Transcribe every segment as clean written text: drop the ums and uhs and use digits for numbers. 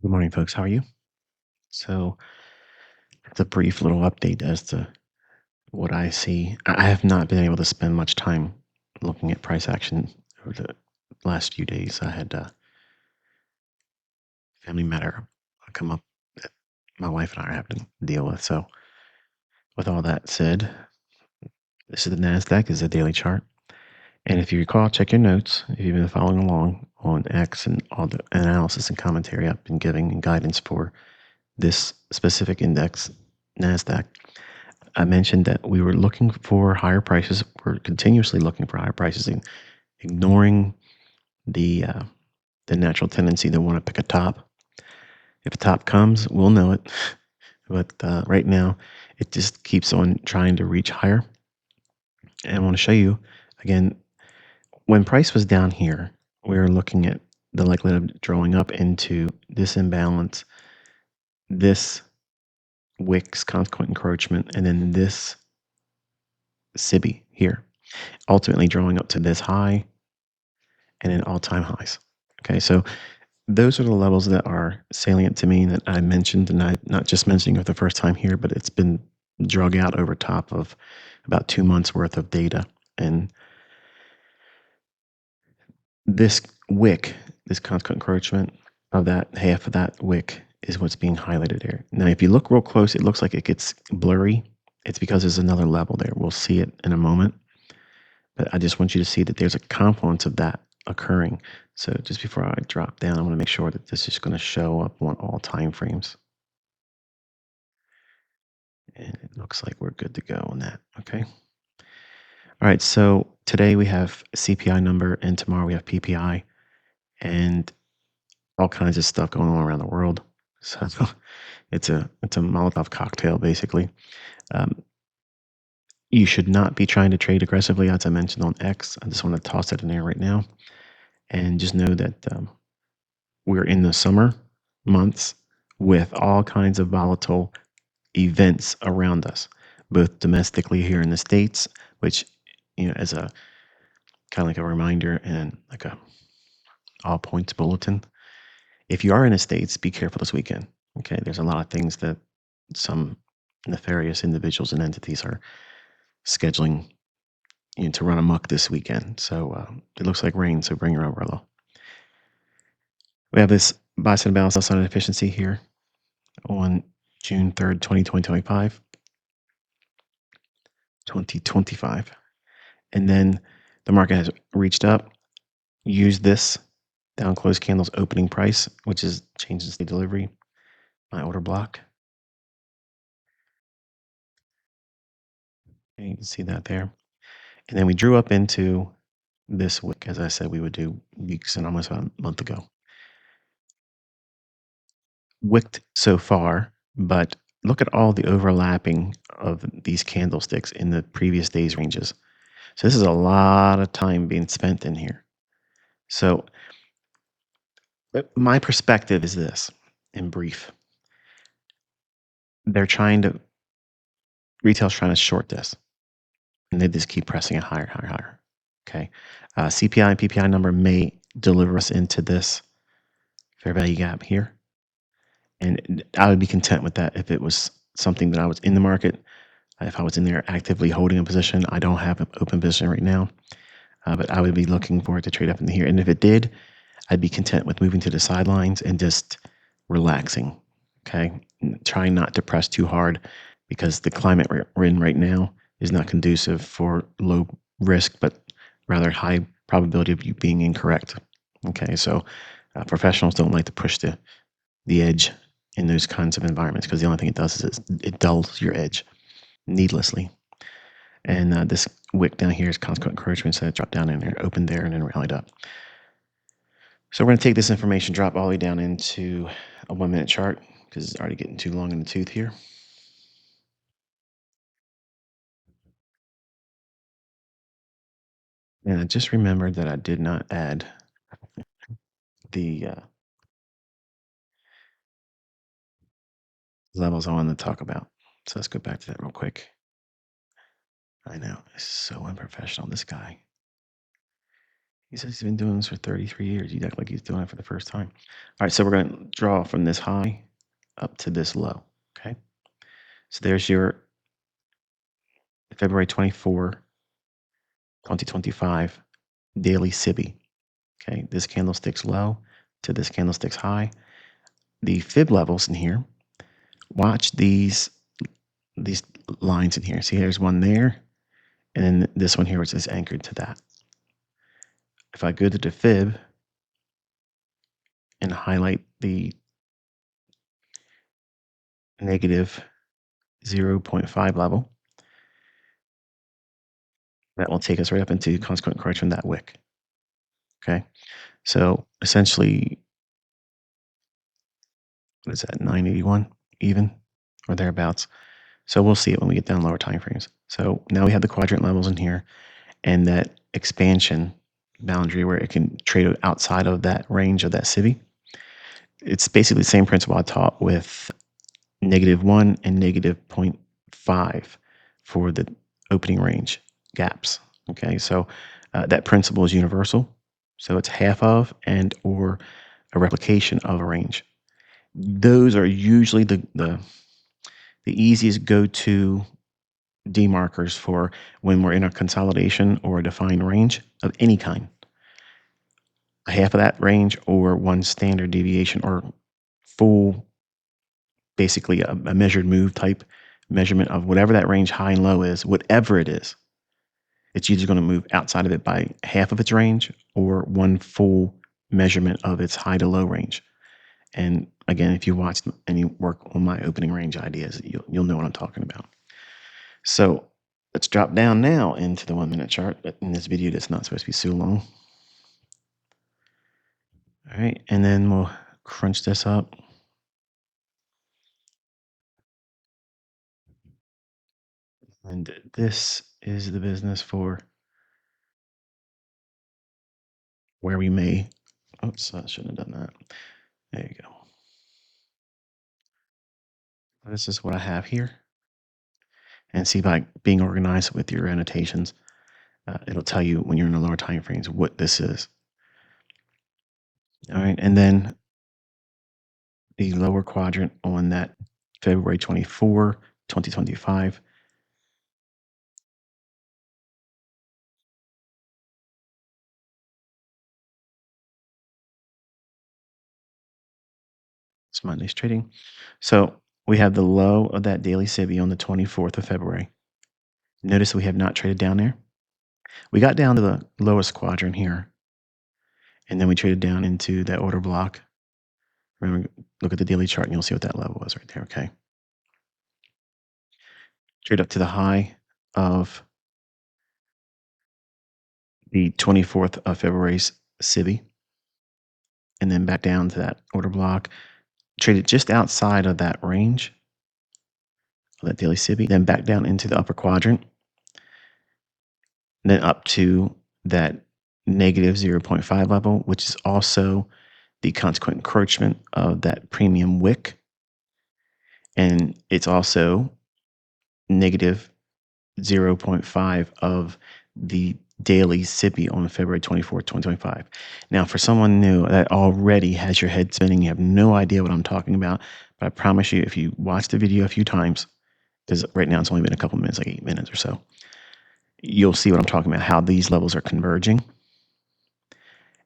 Good morning, folks. How are you? So, it's a brief little update as to what I see. I have not been able to spend much time looking at price action over the last few days. I had a family matter come up that my wife and I are having to deal with. So, with all that said, this is the NASDAQ, this is a daily chart. And if you recall, check your notes if you've been following along on X and all the analysis and commentary I've been giving and guidance for this specific index, NASDAQ. I mentioned that we were looking for higher prices. We're continuously looking for higher prices and ignoring the uh, the natural tendency to want to pick a top. If a top comes, we'll know it. But right now, it just keeps on trying to reach higher. And I want to show you again when price was down here, we were looking at the likelihood of drawing up into this imbalance, this wicks consequent encroachment, and then this SIBI here, ultimately drawing up to this high and then all-time highs. Okay, so those are the levels that are salient to me that I mentioned, and I'm not just mentioning it for the first time here, but it's been drug out over top of about 2 months worth of data. And this wick, this consequent encroachment of that half of that wick is what's being highlighted here. Now, if you look real close, it looks like it gets blurry. It's because there's another level there. We'll see it in a moment. But I just want you to see that there's a confluence of that occurring. So just before I drop down, I want to make sure that this is going to show up on all time frames. And it looks like we're good to go on that. Okay. All right. So today we have CPI number, and tomorrow we have PPI, and all kinds of stuff going on around the world. So it's a Molotov cocktail basically. Um, you should not be trying to trade aggressively, as I mentioned on X. I just want to toss that in there right now, and just know that we're in the summer months with all kinds of volatile events around us, both domestically here in the States, which, as a kind of like a reminder and like a all points bulletin. If you are in the States, be careful this weekend. Okay. There's a lot of things that some nefarious individuals and entities are scheduling to run amok this weekend. So it looks like rain. So bring your umbrella. We have this buy side balance, sell side inefficiency here on June 3rd, 2025. 2025. And then the market has reached up, used this down close candles opening price, which is changes the delivery, my order block. And you can see that there. And then we drew up into this wick, as I said we would do weeks and almost about a month ago. Wicked so far, but look at all the overlapping of these candlesticks in the previous day's ranges. So this is a lot of time being spent in here. So my perspective is this in brief. They're trying to retail's trying to short this, and they just keep pressing it higher, higher, higher. Okay. CPI and PPI number may deliver us into this fair value gap here. And I would be content with that if it was something that I was in the market. If I was in there actively holding a position, I don't have an open position right now, but I would be looking for it to trade up in here. And if it did, I'd be content with moving to the sidelines and just relaxing. Okay. Trying not to press too hard because the climate we're in right now is not conducive for low risk, but rather high probability of you being incorrect. Okay. So professionals don't like to push the edge in those kinds of environments because the only thing it does is it dulls your edge needlessly. And this wick down here is consequent encouragement, so it dropped down in there, opened there, and then rallied up. So we're going to take this information, drop all the way down into a 1 minute chart because it's already getting too long in the tooth here. And I just remembered that I did not add the levels I wanted to talk about. So let's go back to that real quick. I know, it's so unprofessional, this guy. He says he's been doing this for 33 years. He'd act like he's doing it for the first time. All right, so we're going to draw from this high up to this low. Okay. So there's your February 24, 2025 daily SIBI. Okay. This candlestick's low to this candlestick's high. The fib levels in here, watch these lines in here. See, there's one there, and then this one here, which is anchored to that. If I go to the fib and highlight the negative 0.5 level, that will take us right up into consequent correction of that wick. Okay. So essentially, what is that, 981 even or thereabouts? So we'll see it when we get down lower time frames. So now we have the quadrant levels in here and that expansion boundary where it can trade outside of that range of that SIBI. It's basically the same principle I taught with -1 and -0.5 for the opening range gaps. Okay, so that principle is universal. So it's half of and or a replication of a range. Those are usually the easiest go-to demarkers for when we're in a consolidation or a defined range of any kind. Half of that range or one standard deviation or full, basically a measured move type measurement of whatever that range high and low is, whatever it is. It's either going to move outside of it by half of its range or one full measurement of its high to low range. And again, if you watch any work on my opening range ideas, you'll know what I'm talking about. So let's drop down now into the 1 minute chart. But in this video, that's not supposed to be so long. All right, and then we'll crunch this up. And this is the business for where we may, oops, I shouldn't have done that. There you go. This is what I have here. And see, by being organized with your annotations, it'll tell you when you're in the lower time frames what this is. All right, and then the lower quadrant on that February 24, 2025. It's Monday's trading. So we have the low of that daily SIBI on the 24th of February. Notice we have not traded down there. We got down to the lowest quadrant here, and then we traded down into that order block. Remember, look at the daily chart and you'll see what that level was right there, okay? Trade up to the high of the 24th of February's SIBI, and then back down to that order block. Traded just outside of that range of that daily SIBI, then back down into the upper quadrant, then up to that negative 0.5 level, which is also the consequent encroachment of that premium wick. And it's also negative 0.5 of the daily SIBI on February 24th, 2025. Now, for someone new that already has your head spinning, you have no idea what I'm talking about, but I promise you, if you watch the video a few times, because right now it's only been a couple minutes, like 8 minutes or so, you'll see what I'm talking about, how these levels are converging.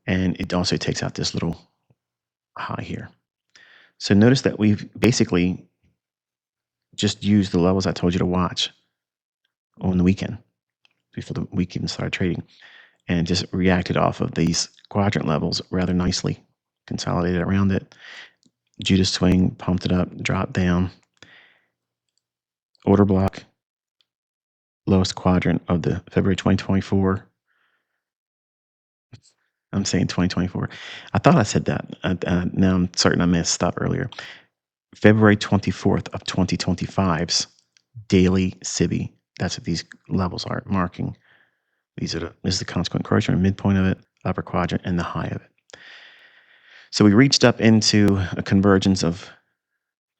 And it also takes out this little high here. So notice that we've basically just used the levels I told you to watch on the weekend before the weekend started trading and just reacted off of these quadrant levels rather nicely, consolidated around it. Judas swing, pumped it up, dropped down. Order block, lowest quadrant of the February 2024. I'm saying 2024. I thought I said that. Now I'm certain I messed up earlier. February 24th of 2025's daily SIBI. That's what these levels are marking. This is the consequent encroachment, midpoint of it, upper quadrant, and the high of it. So we reached up into a convergence of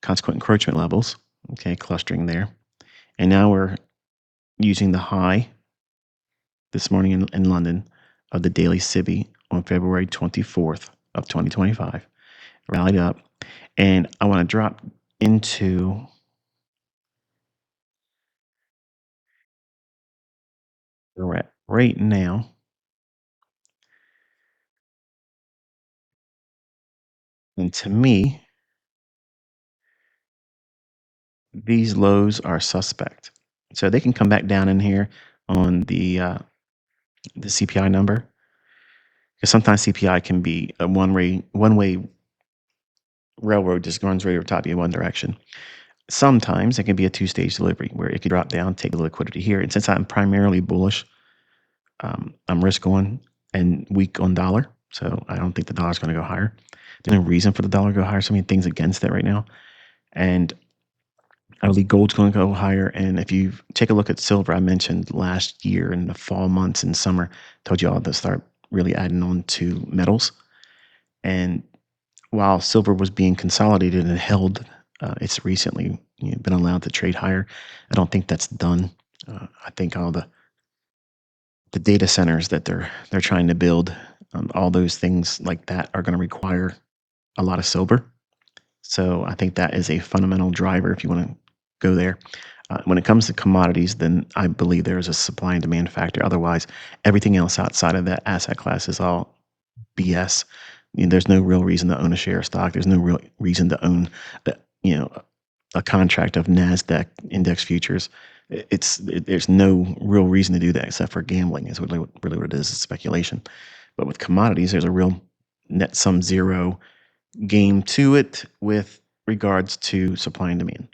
consequent encroachment levels, okay, clustering there. And now we're using the high this morning in London of the daily SIBI on February 24th of 2025. Rallied up, and I want to drop into where we're at right now. And to me, these lows are suspect. So they can come back down in here on the CPI number, because sometimes CPI can be a one way railroad, just runs right over top of you in one direction. Sometimes it can be a two-stage delivery where it could drop down, take the liquidity here. And since I'm primarily bullish, I'm risk on and weak on dollar. So I don't think the dollar's going to go higher. There's no reason for the dollar to go higher. So many things against it right now. And I believe gold's going to go higher. And if you take a look at silver, I mentioned last year in the fall months and summer, told you all to start really adding on to metals. And while silver was being consolidated and held, it's recently been allowed to trade higher. I don't think that's done. I think all the data centers that they're trying to build, all those things like that are going to require a lot of silver. So I think that is a fundamental driver if you want to go there. When it comes to commodities, then I believe there is a supply and demand factor. Otherwise, everything else outside of that asset class is all BS. There's no real reason to own a share of stock. There's no real reason to own, the, you know, a contract of Nasdaq index futures. There's no real reason to do that except for gambling. Is really what it is. It's speculation. But with commodities, there's a real net sum zero game to it with regards to supply and demand.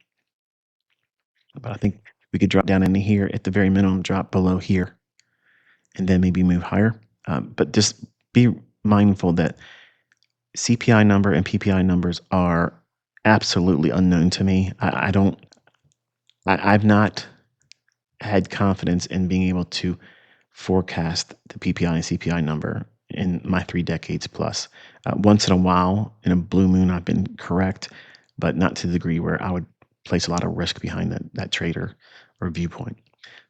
But I think we could drop down into here at the very minimum, drop below here, and then maybe move higher. But just be mindful that CPI number and PPI numbers are absolutely unknown to me. I've not had confidence in being able to forecast the PPI and CPI number in my 3 decades plus. Once in a while, in a blue moon, I've been correct, but not to the degree where I would place a lot of risk behind that trader or viewpoint.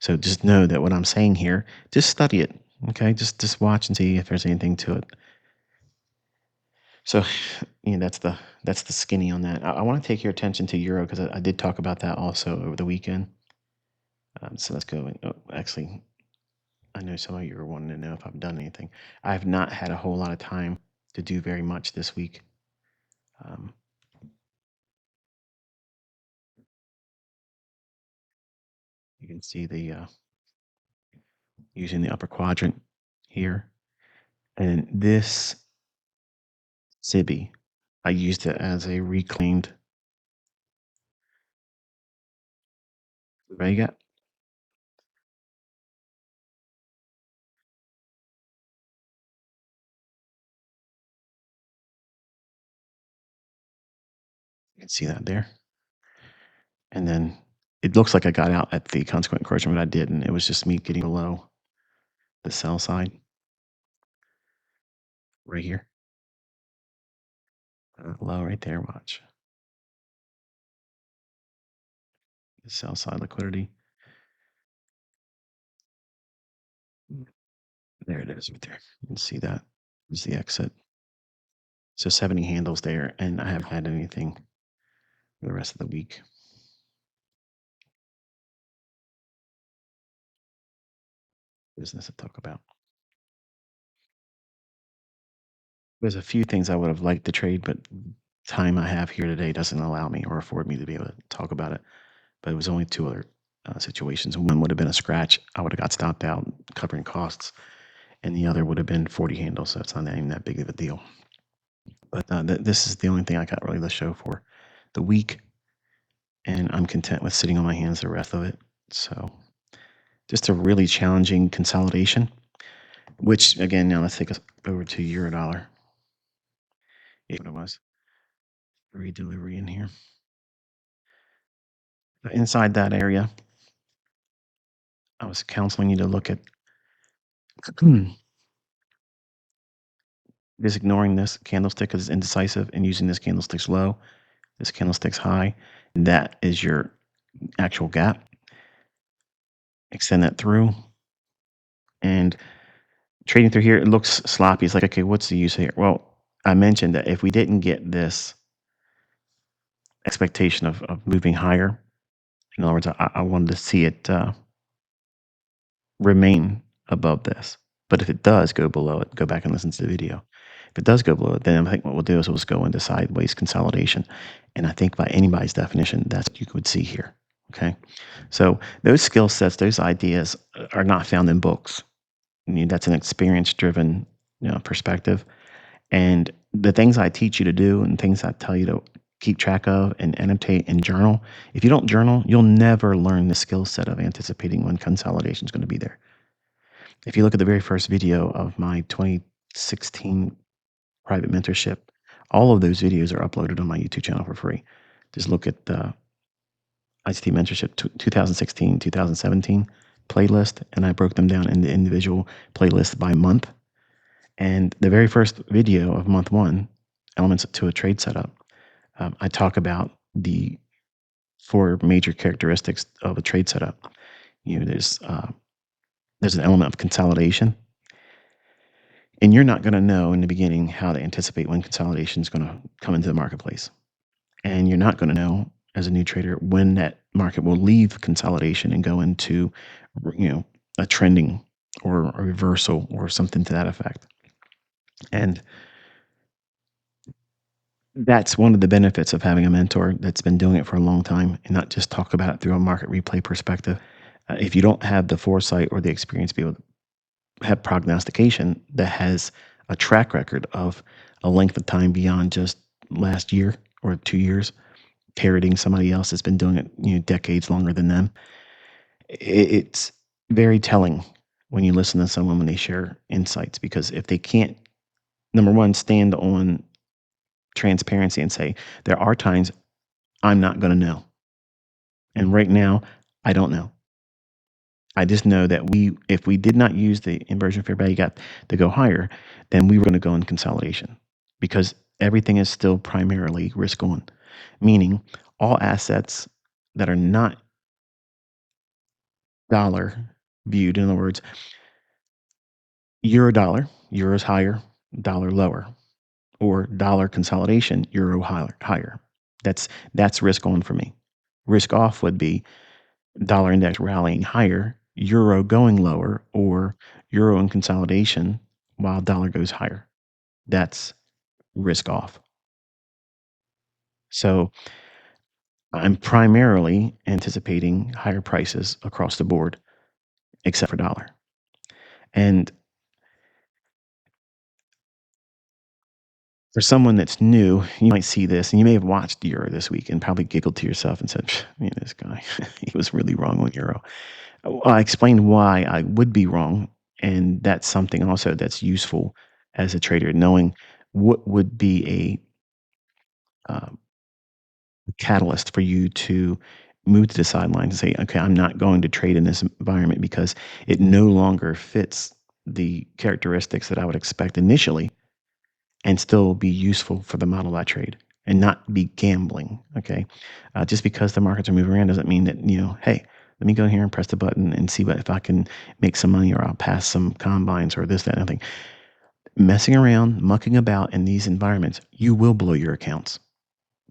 So just know that what I'm saying here, just study it. Okay, just watch and see if there's anything to it. So, that's the skinny on that. I want to take your attention to euro because I did talk about that also over the weekend. So let's go. Actually, I know some of you are wanting to know if I've done anything. I have not had a whole lot of time to do very much this week. Um, you can see the using the upper quadrant here, and this SIBI, I used it as a reclaimed. Right, you can see that there, and then it looks like I got out at the consequent encouragement, but I didn't. It was just me getting below the sell side right here. Low right there. Watch the sell side liquidity. There it is right there. You can see that is the exit. So 70 handles there, and I haven't had anything for the rest of the week. Business to talk about. There's a few things I would have liked to trade, but time I have here today doesn't allow me or afford me to be able to talk about it. But it was only two other situations. One would have been a scratch. I would have got stopped out covering costs, and the other would have been 40 handles. So it's not even that big of a deal. But this is the only thing I got really to show for the week, and I'm content with sitting on my hands the rest of it. So just a really challenging consolidation. Which again, now let's take us over to euro dollar. Yeah, what it was. Redelivery in here. Inside that area, I was counseling you to look at just ignoring this candlestick because it's indecisive and using this candlestick's low, this candlestick's high. That is your actual gap. Extend that through. And Trading through here, it looks sloppy. It's like, okay, what's the use here? Well, I mentioned that if we didn't get this expectation of moving higher, in other words, I wanted to see it remain above this. But if it does go below it, go back and listen to the video. If it does go below it, then I think what we'll do is we'll just go into sideways consolidation. And I think by anybody's definition, that's what you would see here. Okay. So those skill sets, those ideas are not found in books. I mean, that's an experience driven perspective. And the things I teach you to do and things I tell you to keep track of and annotate and journal, if you don't journal, you'll never learn the skill set of anticipating when consolidation is going to be there. If you look at the very first video of my 2016 private mentorship, all of those videos are uploaded on my YouTube channel for free. Just look at the ICT Mentorship 2016, 2017 playlist, and I broke them down into individual playlists by month. And the very first video of month one, Elements to a Trade Setup, I talk about the 4 major characteristics of a trade setup. There's an element of consolidation, and you're not going to know in the beginning how to anticipate when consolidation is going to come into the marketplace, and you're not going to know as a new trader when that market will leave consolidation and go into, a trending or a reversal or something to that effect. And that's one of the benefits of having a mentor that's been doing it for a long time and not just talk about it through a market replay perspective. If you don't have the foresight or the experience to be able to have prognostication that has a track record of a length of time beyond just last year or 2 years, parroting somebody else that's been doing it, decades longer than them, it's very telling when you listen to someone when they share insights, because if they can't, number one, stand on transparency and say, there are times I'm not going to know. And right now, I don't know. I just know that if we did not use the inversion fair value gap to go higher, then we were going to go in consolidation, because everything is still primarily risk on, meaning all assets that are not dollar viewed, in other words, euro dollar, euro's higher, dollar lower, or dollar consolidation, euro higher. That's risk on for me. Risk off would be dollar index rallying higher, euro going lower, or euro in consolidation while dollar goes higher. That's risk off. So I'm primarily anticipating higher prices across the board, except for dollar. And for someone that's new, you might see this, and you may have watched Euro this week and probably giggled to yourself and said, this guy, he was really wrong on Euro. I explained why I would be wrong, and that's something also that's useful as a trader, knowing what would be a catalyst for you to move to the sidelines and say, okay, I'm not going to trade in this environment because it no longer fits the characteristics that I would expect initially, and still be useful for the model I trade and not be gambling. Okay. Just because the markets are moving around doesn't mean that, hey, let me go here and press the button and see if I can make some money, or I'll pass some combines or this, that, and everything. Messing around, mucking about in these environments, you will blow your accounts.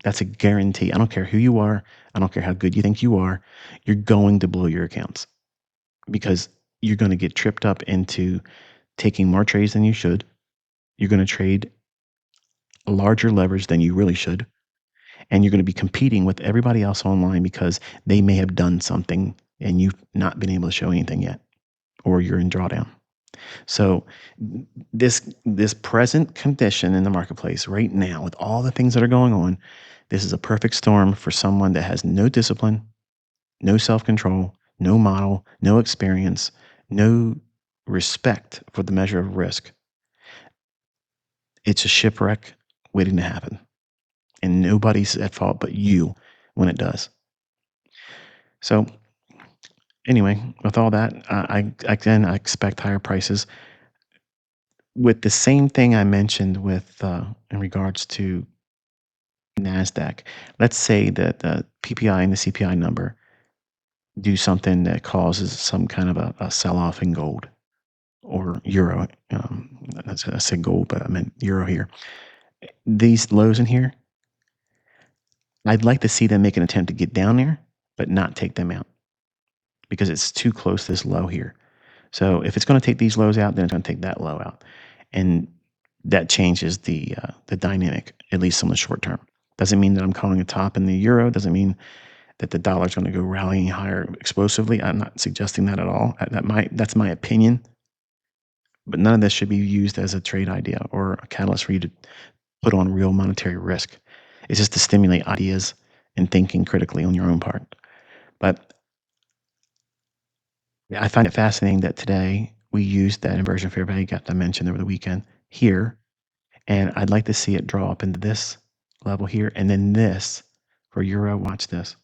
That's a guarantee. I don't care who you are. I don't care how good you think you are. You're going to blow your accounts, because you're going to get tripped up into taking more trades than you should. You're going to trade larger leverage than you really should. And you're going to be competing with everybody else online because they may have done something and you've not been able to show anything yet, or you're in drawdown. So this present condition in the marketplace right now, with all the things that are going on, this is a perfect storm for someone that has no discipline, no self-control, no model, no experience, no respect for the measure of risk. It's a shipwreck waiting to happen. And nobody's at fault but you when it does. So anyway, with all that, I expect higher prices. With the same thing I mentioned with in regards to NASDAQ, let's say that the PPI and the CPI number do something that causes some kind of a sell-off in gold or euro. I said gold, but I meant euro here. These lows in here, I'd like to see them make an attempt to get down there, but not take them out because it's too close to this low here. So if it's going to take these lows out, then it's going to take that low out, and that changes the dynamic, at least on the short term. Doesn't mean that I'm calling a top in the euro. Doesn't mean that the dollar's going to go rallying higher explosively. I'm not suggesting that at all. That's my opinion, but none of this should be used as a trade idea or a catalyst for you to put on real monetary risk. It's just to stimulate ideas and thinking critically on your own part. But yeah, I find it fascinating that today we used that inversion fair value gap I mentioned over the weekend here, and I'd like to see it draw up into this level here, and then this for euro. Watch this.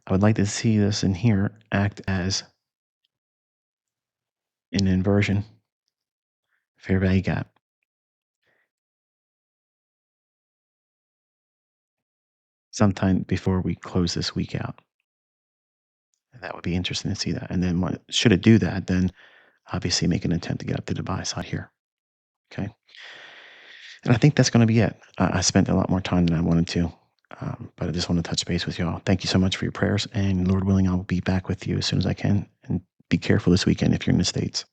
I would like to see this in here act as an inversion fair value gap sometime before we close this week out. That would be interesting to see that. And then should it do that, then obviously make an attempt to get up to the buy side here. Okay. And I think that's going to be it. I spent a lot more time than I wanted to, but I just want to touch base with y'all. Thank you so much for your prayers. And Lord willing, I'll be back with you as soon as I can. And be careful this weekend if you're in the States.